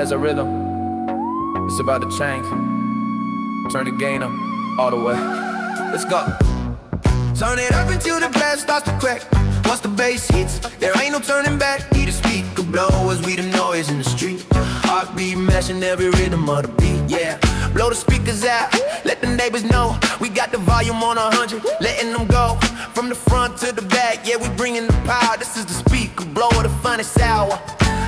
has a rhythm. It's about to change. Turn the gain up all the way. Let's go. Turn it up until the bass starts to crack. Once the bass hits, there ain't no turning back. Hear the speaker blow as we the noise in the street. Heartbeat matching every rhythm of the beat, yeah. Blow the speakers out, let the neighbors know. We got the volume on 100, letting them go. From the front to the back, yeah, we bringing the power. This is the speaker blow of the finest hour.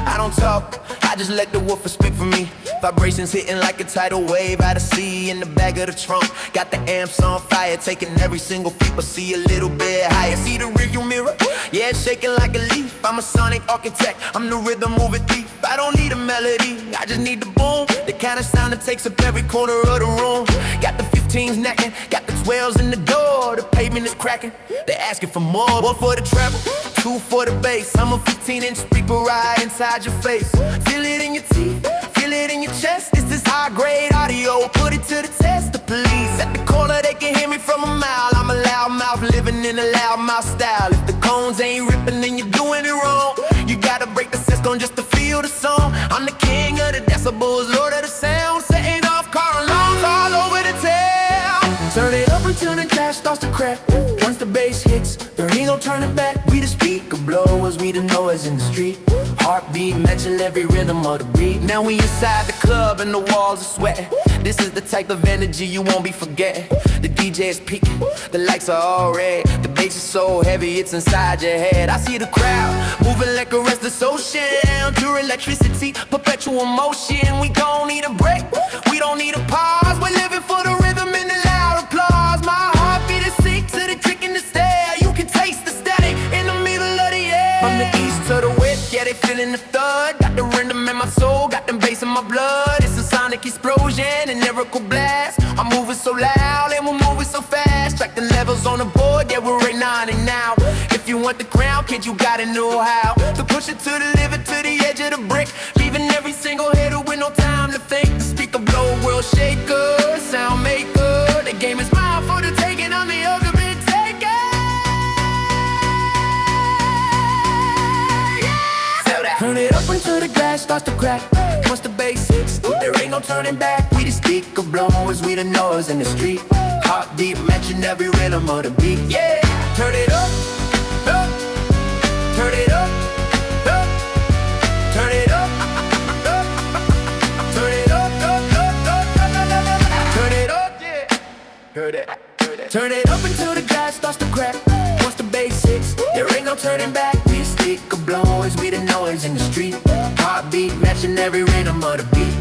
I don't talk, I just let the woofer speak for me. Vibrations hitting like a tidal wave out of sea. In the back of the trunk, got the amps on fire, taking every single beat, but see a little bit higher. See the rearview mirror? Yeah, it's shaking like a leaf. I'm a sonic architect, I'm the rhythm moving thief. I don't need a melody, I just need the boom. The kind of sound that takes up every corner of the room. Got the 15s necking, got the 12s in the door. The pavement is cracking, they're asking for more. One for the treble, two for the bass. I'm a 15-inch speaker right inside your face. Feel it in your teeth, feel it in your chest. This is high-grade audio, put it to the test. The police at the corner, they can hear me from a mile. I'm a loudmouth living in a loudmouth style. If the cones ain't ripping, then you're doing it wrong. You gotta break the system just to feel the song. I'm the king of the decibels, lord of the sound. Setting off car alarms all over the town. Turn it up until the trash starts to crack. Once the bass hits, there ain't no turning back. We the speaker blowers, we the noise in the street. Heartbeat matching every rhythm of the beat. Now we inside the club and the walls are sweating. This is the type of energy you won't be forgetting. The DJ is peaking, the lights are all red. The bass is so heavy, it's inside your head. I see the crowd moving like a restless ocean. Pure electricity, perpetual motion. We don't need a break, we don't need a pause. We're living for the rhythm and the loud applause. My heartbeat is sick to the trick in the stair. You can taste the static in the middle of the air. From the east to the west, yeah, they feeling the thud. Got the rhythm in my soul, got them bass in my blood. It's a sonic explosion, a lyrical blast. I'm moving so loud and we're moving so fast. Track the levels on the board, yeah, we're right on it now. If you want the crown, kid, you gotta know how to push it to the liver, to the edge of the brick. Leaving every single hitter with no time to think. The speaker blow, world shaker, sound maker. The game is mine for the taking, I'm the ultimate taker. Turn it up until the glass starts to crack. Once the bass hits, there ain't no turning back. We the speaker blowers, we the noise in the street. Heartbeat matching every rhythm of the beat. Yeah, turn it up, up. Turn it up, up. Turn it up, up. Turn it up, up, up, up. Turn it up, yeah. Heard it, heard it. Turn it up until the glass starts to crack. Once the bass hits, there ain't no turning back. We the speaker blowers, we the noise in the street. Heartbeat matching every rhythm of the beat.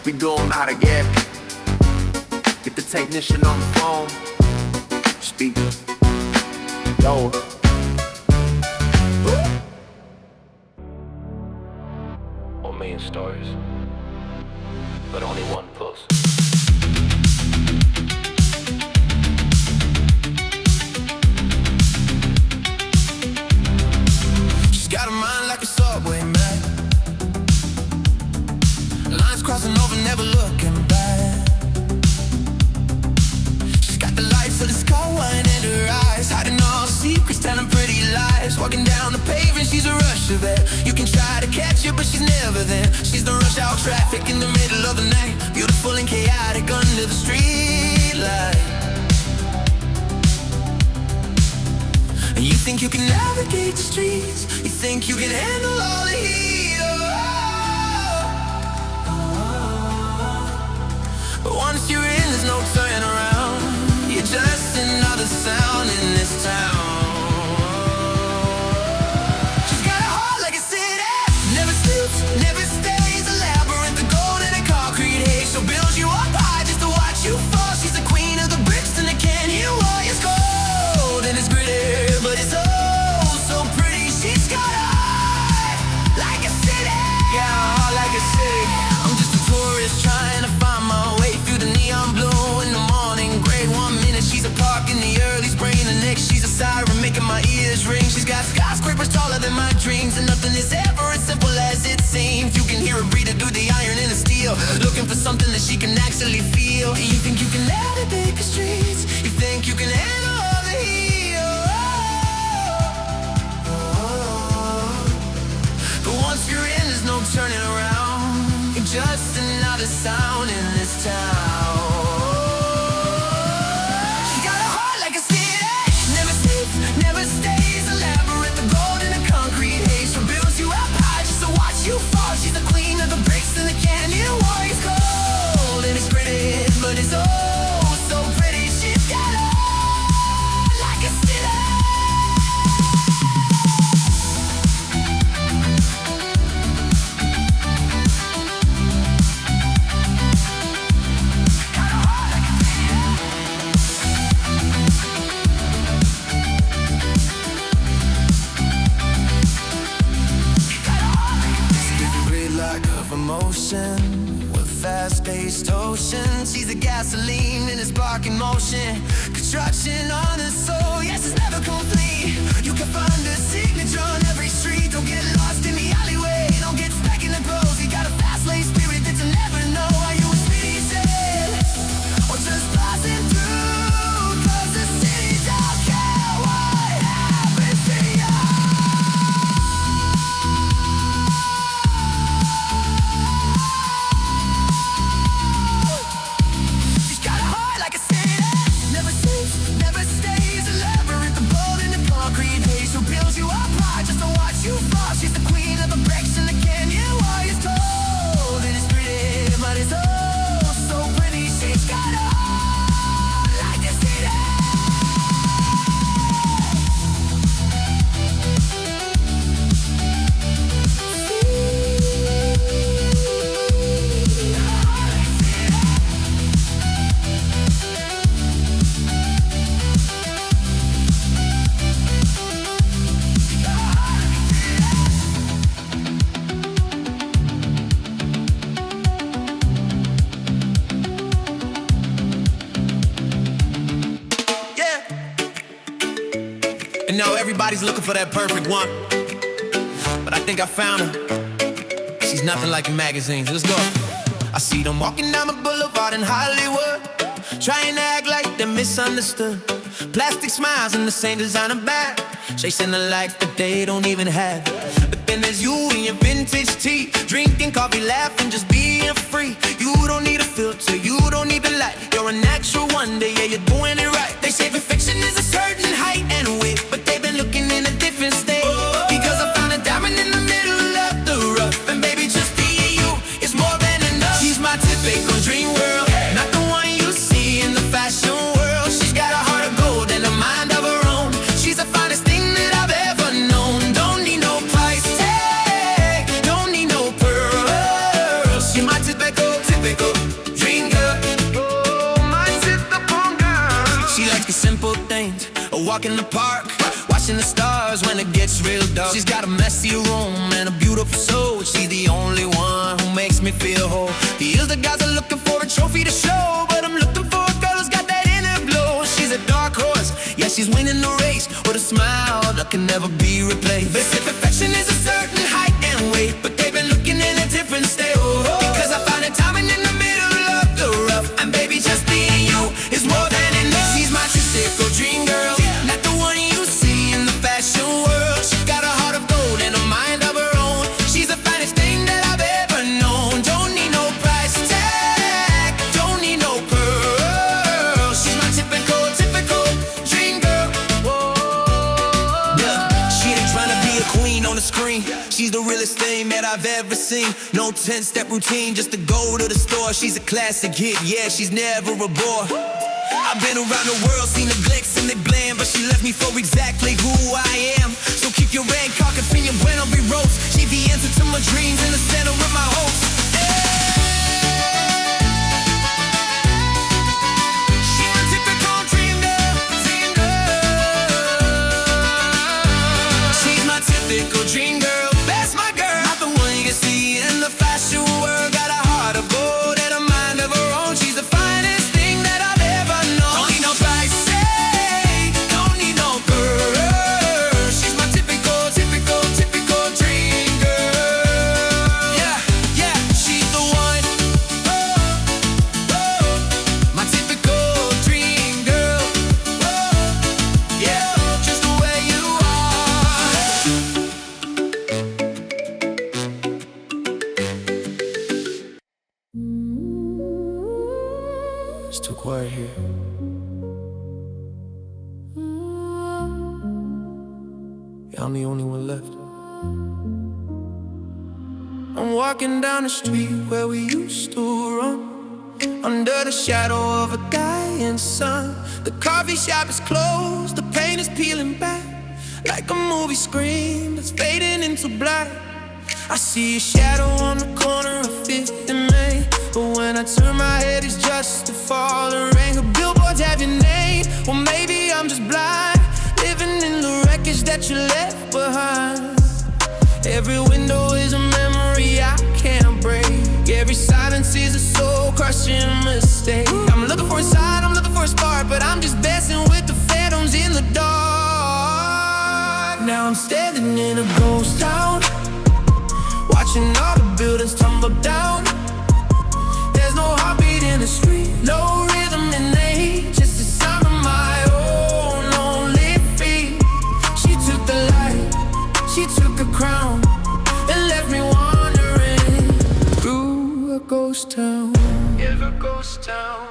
We do 'em out again. Get the technician on the phone. Speaker. Yo. 1 million stories, but only one pulse. She's got a mind like a subway map. Lines crossing over, never looking back. She's got the lights of the sky wine in her eyes, hiding all secrets, telling pretty lies. Walking down the pavement, she's a rush of it. You can try to catch her, but she's never there. She's the rush hour traffic in the middle of the night. Beautiful and chaotic under the street light. And you think you can navigate the streets, you think you can handle all the heat, but once you're in, there's no turning around. You're just another sound in this town. She's got a heart like a city, never sleeps, never stays. A labyrinth of gold and a concrete haze. She'll build you up high just to watch you fall. She's the queen of the bricks and the canyon wall. It's cold and it's gritty, but it's oh so pretty. She's got a heart like a city. Got a heart like a city. I'm just a tourist trying to find my way through the neon blue in the morning gray. 1 minute she's a park in the early spring, the next she's a siren making my ears ring. She's got skyscrapers taller than my dreams, and nothing is ever as simple as it seems. You can hear her breathing through the iron and the steel, looking for something that she can actually feel. And you think you can navigate the streets, you think you can handle all the heat, but once you're in, there's no turning around. just another sound in this town. She got a heart like a city, never sleeps, never stays. A labyrinth of gold in a concrete haze. She builds you up high just to watch you fall. She's the queen of the bricks and the canyon wall. It's cold and it's gritty, but it's oh so pretty. She's got a heart like a city. Emotion with fast-paced ocean. She's the gasoline in its sparking motion. Construction on the soul, yes, it's never complete. You can find a signature on every street. Don't get lost in the alleyway, don't get stuck in the clothes. You got a fast-lane spirit that you'll never know. Are you a city sail or just passing through? 'Cause the city don't care what happens to you. She's the queen of the bricks and the canyon wall. It's cold and it's pretty, but it's oh so pretty. She's got a heart like the city. And now everybody's looking for that perfect one, but I think I found her. She's nothing like the magazines. Let's go. I see them walking down the boulevard in Hollywood, trying to act like they're misunderstood. Plastic smiles and the same designer bag, chasing a life that they don't even have. But then there's you in your vintage tee, drinking coffee, laughing, just being free. You don't need a filter, you don't need the light. You're a natural wonder, yeah, you're doing it right. They say perfection is a certain height and weight, but they've been looking in a different state. Because I found a diamond in the middle of the rough, and baby, just being you is more than enough. She's my typical dream girl, not the one you see in the fashion world. She's got a heart of gold and a mind of her own. She's the finest thing that I've ever known. Don't need no price tag, don't need no pearls. She's my typical dream girl. Oh, my typical girl. She likes the simple things, a walk in the park, watching the stars when it gets real dark. She's got a messy room and a beautiful soul. She's the only one who makes me feel whole. The other guys are looking for a trophy to show, but I'm looking for a girl who's got that inner glow. She's a dark horse, yeah, she's winning the race with a smile that can never be replaced. They say perfection is a certain height and weight, but they've been looking in a different state. Because I found a diamond in the middle of the rough, and baby, just being you is more than enough. She's my typical dream girl, not the one you see in the fashion world. She got a heart of gold and a mind of her own. She's the finest thing that I've ever known. Don't need no price tag, don't need no pearl. She's my typical dream girl. Whoa. Yeah, she ain't trying to be a queen on the screen. She's the realest thing that I've ever seen. No 10-step routine just to go to the store. She's a classic hit, yeah, she's never a bore. I've been around the world, seen the glitz and the glam, but she left me for exactly who I am. So keep your red cock and your bueno be roast. She's the answer to my dreams in the center of my hopes. She's my typical dream girl. She's my typical dream girl. That's my girl, not the one you can see in the fashion world. Got a heart of gold and a mind of her own. She's the finest thing that I've ever known. Don't need no price tag, don't need no girl. She's my typical dream girl. Yeah. It's too quiet here. Yeah, I'm the only one left. I'm walking down the street where we used to run, under the shadow of a dying sun. The coffee shop is closed, the paint is peeling back, like a movie screen that's fading into black. I see a shadow on the corner of 5th and Main, but when I turn my head it's just a falling rain. The billboards have your name, well maybe I'm just blind, living in the wreckage that you left behind. Every window is a memory I can't break, every silence is a soul-crushing mistake. I'm looking for a sign, I'm looking for a spark, but I'm just dancing with the phantoms in the dark. Now I'm standing in a ghost town, watching all the buildings tumble down. There's no heartbeat in the street, no rhythm in the heat, just the sound of my own lonely feet. She took the light, she took a crown, and left me wandering through a ghost town. Yeah, a ghost town.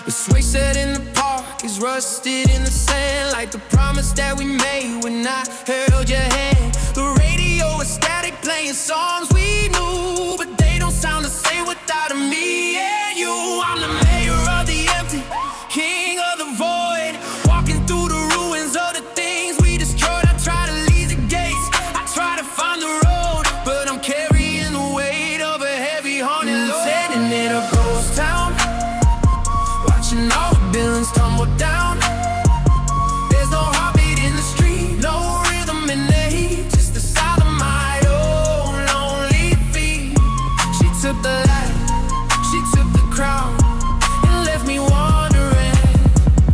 The switch set in the park is rusted in the sand, like the promise that we made when I held your hand. The radio is static, playing songs we knew, but they don't sound the same without me and you. I'm the mayor of the empty, king of the void, walking through the ruins of the things we destroyed. I try to leave the gates, I try to find the road, but I'm carrying the weight of a heavy haunted load. Standing in a ghost town, watching all the buildings tumble down. There's no heartbeat in the street, no rhythm in the heat, just the sound of my own lonely feet. She took the light, she took the crown, and left me wandering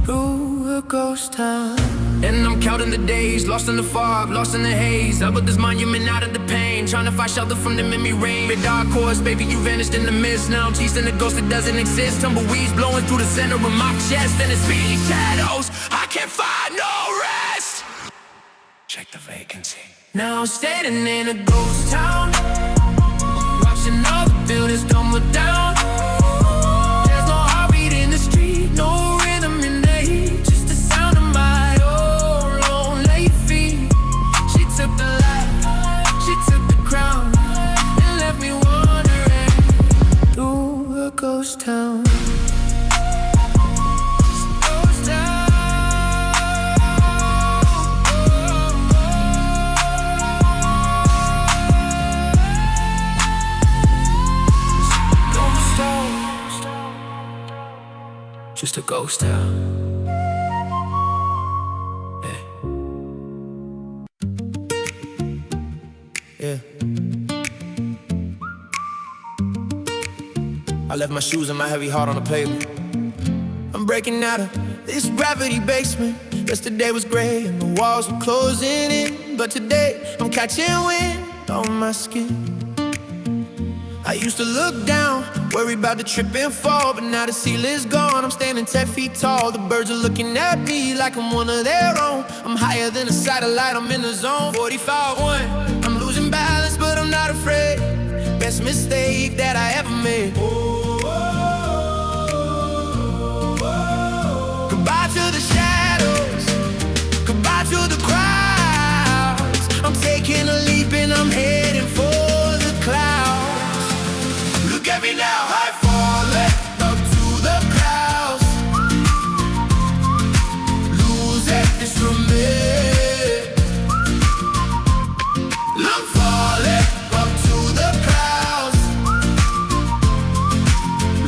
through a ghost town. And I'm counting the days, lost in the fog, lost in the haze. I built this monument out of the pain, trying to find shelter from the memory rain. The dark horse, baby, you vanished in the mist. Now I'm chasing a ghost that doesn't exist. Tumbleweeds blowing through the center of my chest, and it's speeding shadows, I can't find no rest. Check the vacancy. Now I'm standing in a ghost town, watching all the buildings tumble down. There's no heartbeat in the street, no rhythm in the heat, just the sound of my own lonely feet. She took the light, she took the crown, and left me wandering through a ghost town. Ghost town. Just a ghost town. Yeah. I left my shoes and my heavy heart on the pavement. I'm breaking out of this gravity basement. Yesterday was gray and the walls were closing in, but today I'm catching wind on my skin. I used to look down, worry about the trip and fall, but now the ceiling's gone, I'm standing 10 feet tall. The birds are looking at me like I'm one of their own. I'm higher than a satellite, I'm in the zone. 45-1, I'm losing balance, but I'm not afraid. Best mistake that I ever made. Goodbye to the shadows, goodbye to the crowds. I'm taking a leap and I'm heading for the clouds. Look at me now, I falling up to the clouds. Losing instrument. I'm falling up to the clouds.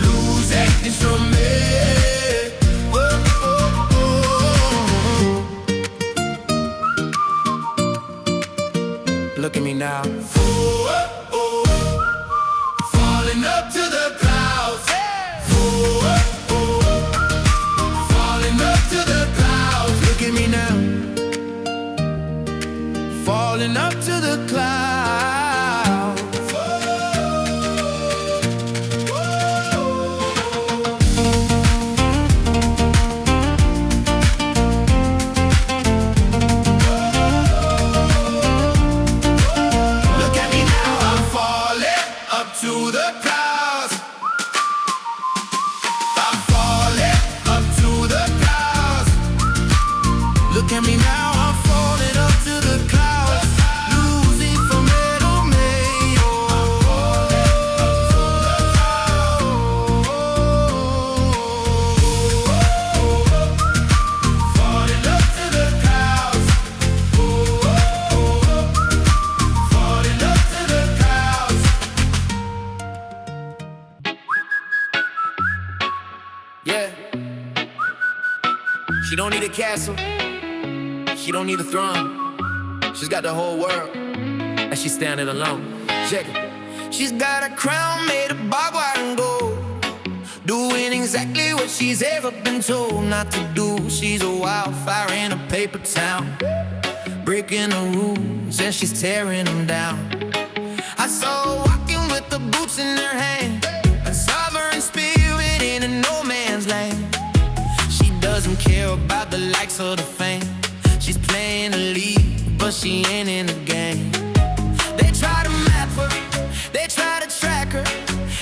Losing instrument. Whoa, whoa, whoa. Look at me now. Up to the clouds, falling up to the clouds. Look at me now, falling up to the clouds. Look at me now, I'm falling up to the clouds. She don't need a castle, she don't need a throne. She's got the whole world, and she's standing alone. Check it. She's got a crown made of barbed wire and gold, doing exactly what she's ever been told not to do. She's a wildfire in a paper town, breaking the rules and she's tearing them down. I saw her walking with the boots in her hand, a sovereign spirit in a no man's land. She doesn't care about the likes or the fame. She's playing the lead, but she ain't in the game. They try to map her, they try to track her,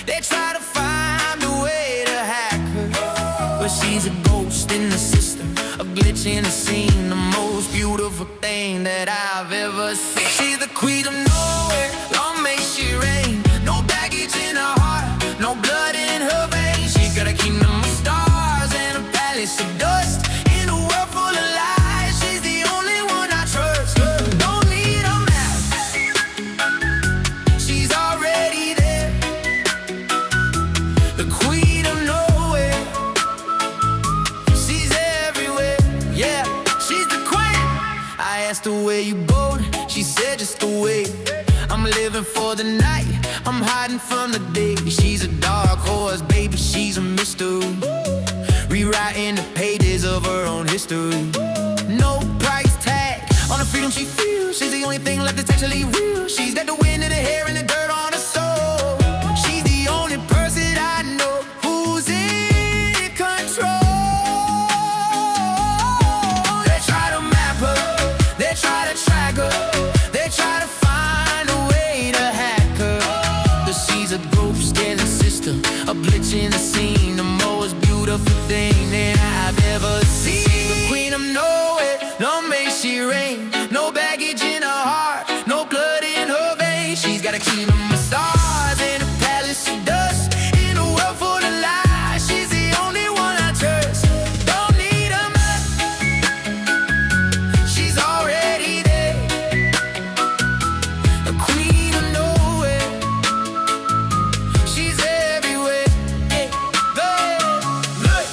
they try to find a way to hack her. But she's a ghost in the system, a glitch in the scene, the most beautiful thing that I've ever seen. She's the queen of nowhere, long may she reign. No baggage in her heart, no blood in her veins. She got a kingdom of stars and a palace of dust. In a world full of lies, she's the only one I trust. Don't need a map, she's already there. The queen of nowhere, she's everywhere. Yeah, she's the queen. I asked her where you going, she said just the way. I'm living for the night, I'm hiding from the day. She's a dark horse, baby, she's a mystery, rewriting the pages of her own history. No price tag on the freedom she feels. She's the only thing left that's actually real. She's got the wind in her hair and the dirt on her soul. She's the only person I know who's in control. They try to map her, they try to track her, they try to find a way to hack her. But she's a ghost in the system, a glitch in the scene, the most beautiful thing that I've ever seen. The queen of nowhere, long may she reign. No baggage in her heart, no blood in her veins. She's got a kingdom of stars and a palace of dust. In a world full of lies, she's the only one I trust. Don't need a map, she's already there. The queen of nowhere, she's everywhere. Hey, look.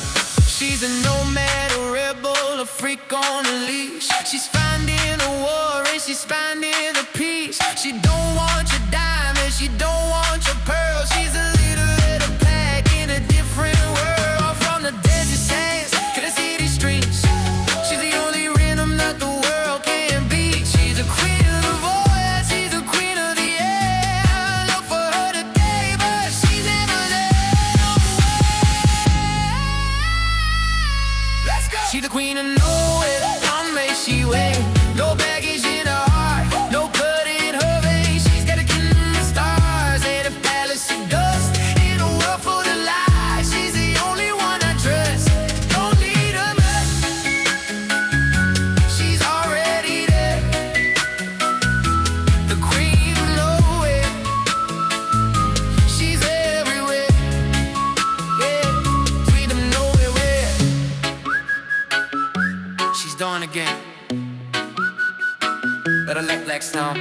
She's a nomad, a rebel, a freak on a leash. She's finding a war and she's finding a peace. She don't want your diamonds, she don't want your pearls. She's a leader of the pack in a different world. From the desert sands to the city streets, she's the only rhythm that the world can beat. She's a queen of the voice, she's a queen of the air. Look for her today, but she's never there. Let's go. She's the queen of nowhere, long may she wait. No baggage in her heart, no blood in her veins. She's got a kingdom of stars and a palace of dust. In a world full of lies, she's the only one I trust. Don't need a map, she's already there. The queen of nowhere, she's everywhere. Yeah, queen of nowhere. She's dawn again. Better like sound.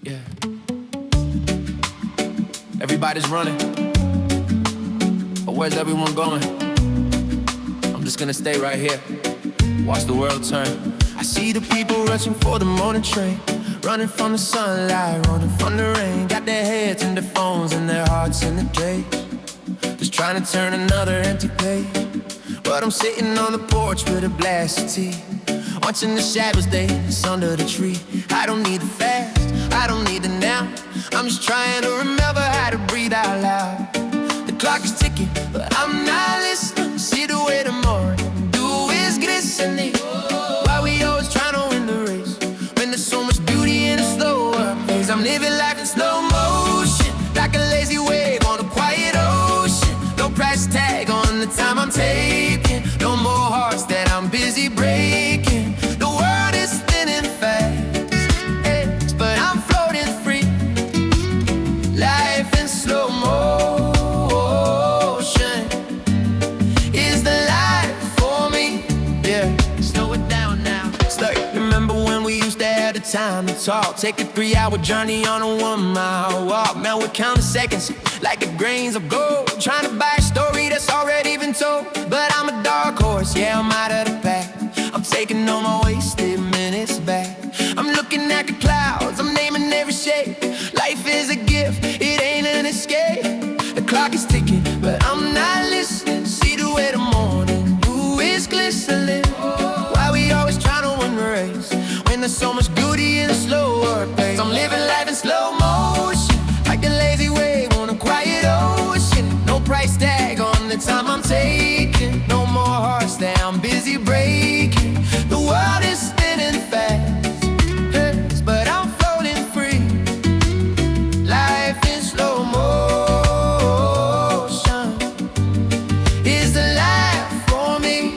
Yeah. Everybody's running, but where's everyone going? I'm just gonna stay right here, watch the world turn. I see the people rushing for the morning train, running from the sunlight, running from the rain. Got their heads in their phones and their hearts in the drapes, just trying to turn another empty page. But I'm sitting on the porch with a glass of tea, watching the shadows dance under the tree. I don't need the fast, I don't need the now. I'm just trying to remember how to breathe out loud. The clock is ticking, but I'm not listening. See the way the morning dew is glistening. Why we always trying to win the race when there's so much beauty in a slower pace? I'm living life in slow motion, like a lazy wave on a quiet ocean. No price tag on the time I'm taking, no more hearts that I'm busy breaking. The world is spinning fast, but I'm floating free. Life in slow motion is the life for me. Yeah, slow it down now. It's like, remember when we used to have the time to talk take a 3-hour journey on a 1-mile walk. Man, we're counting seconds like the grains of gold, trying to buy a story that's already been told. But I'm a dark horse, yeah, I'm out of the pack. I'm taking all my wasted minutes back. I'm looking at the clouds, I'm naming every shape. Life is a gift, it ain't an escape. The clock is ticking, but I'm not listening. See the way the morning dew is glistening. Why we always trying to win the race when there's so much beauty in the slower pace? I'm living life in slow motion, like the lazy wave on a quiet ocean. No price tag on the time I'm taking. No more hearts that I'm busy breaking. The world is spinning fast, yes, but I'm floating free. Life in slow motion is the life for me.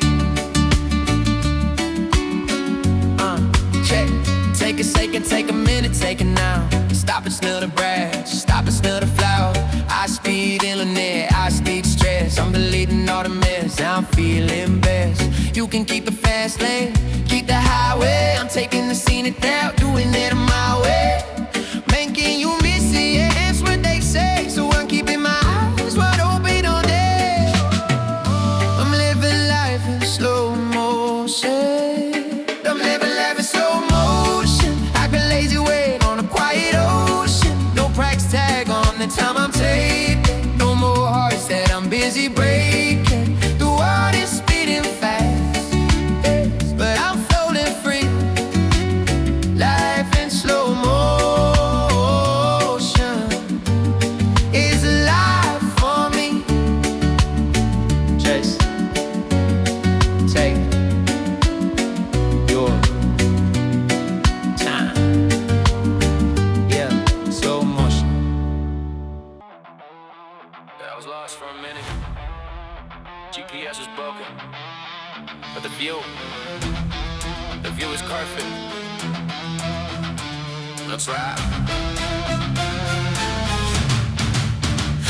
Check. Take a second, take a minute, take it now. Stop and smell the branch, stop and smell the flower. I speed in the net, I speed stress. I'm deleting all the mess, now I'm feeling best. You can keep the fast lane, keep the highway. I'm taking the scenic route, doing it my way. Man, can you miss it? Yeah, that's what they say. So I'm keeping my eyes wide open all day. I'm living life in slow motion. I'm living life in slow motion, like a lazy wave on a quiet ocean. No price tag on the time I'm taking. No more hearts that I'm busy breaking. The world is speeding fast, yes, but I'm floating free. Life in slow motion is alive for me. Just take your time. Yeah, slow motion. I was lost for a minute. GPS was broken, but the view is perfect. That's right.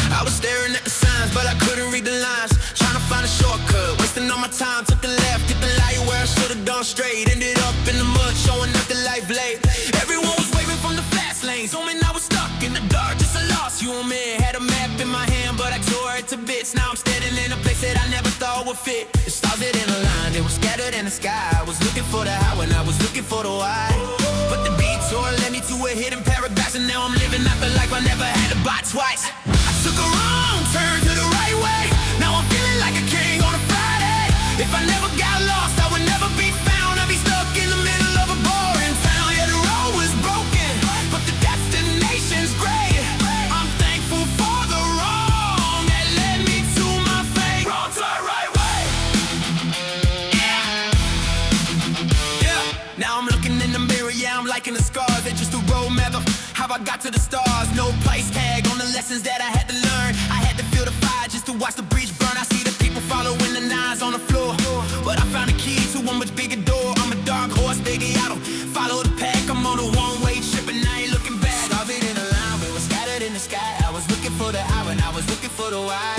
I was staring at the signs, but I couldn't read the lines. Trying to find a shortcut, wasting all my time. Took the left, hit the light where I should've gone straight. Ended up in the mud, showing up the life late. Everyone was waving from the fast lanes. Homie, I was stuck in the dark, just a lost human. Had a map in my hand, but I tore it to bits. Now I'm standing in a place that I never thought would fit. The stars didn't align, they were scattered in the sky. I was looking for the how and I was looking for the why. But the detour led me to a hidden paradise, and now I'm living out the life I never had to buy twice. I took a wrong turn to the right way. Now I'm feeling like a king on a Friday. If I never got lost, I would never be found. I'd be stuck in the middle of a boring town. Yeah, the road was broken, but the destination's great. I'm thankful for the wrong that led me to my fate. Wrong turn, right way. Yeah. Now I'm looking in the mirror, yeah, I'm liking the scars. They just a road map of how I got to the stars. No price tag on the lessons that I had to learn. I had to feel the fire just to watch the breach burn. I see the people following the nines on the floor, but I found a key to a much bigger door. I'm a dark horse, baby, I don't follow the pack. I'm on a one-way trip and I ain't looking back. Stars in a line, we were scattered in the sky. I was looking for the how and I was looking for the why.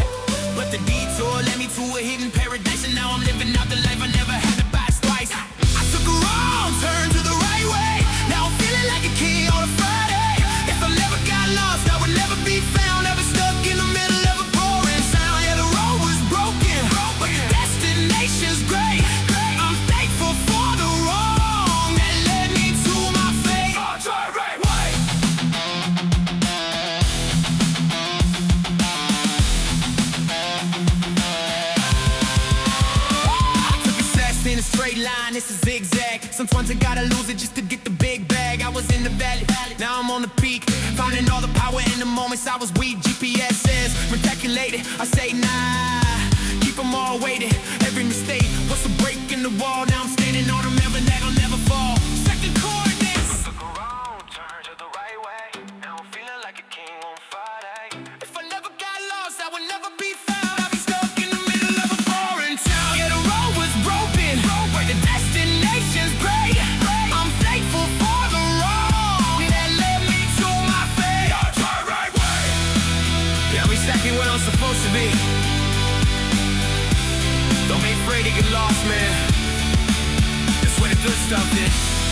But the detour led me to a hidden paradise, and now I'm living out the life I never had to buy twice. I took a wrong turn to the right way. Now I'm feeling like a king on a Friday. If I never got lost, I would never be found. Never stuck in the middle of a boring sound. Yeah, the road was broken, but the destination's great. I'm thankful for the wrong that led me to my fate. I'll try right way. I took a slash in a straight line, it's a zigzag. Sometimes I gotta lose it just to get the big bag. I was in the valley, now I'm on the peak. Finding all the power in the moments I was weak. GPS says recalculated, I say nah, keep them all waiting. Every mistake was a break in the wall. Now I'm standing on them, never that I'll never fall. Second coordinates. Took a wrong turn to the right way. Now I'm feeling like a king on Friday. If I never got lost, I would never be found. I'd be stuck in the middle of a foreign town. Yeah, the road was broken, but the destination's great. I'm thankful for the wrong that led me to my fate. I'll try right way. Yeah, I'm exactly where I'm supposed to be. Don't be afraid to get lost, man. That's where the good stuff is.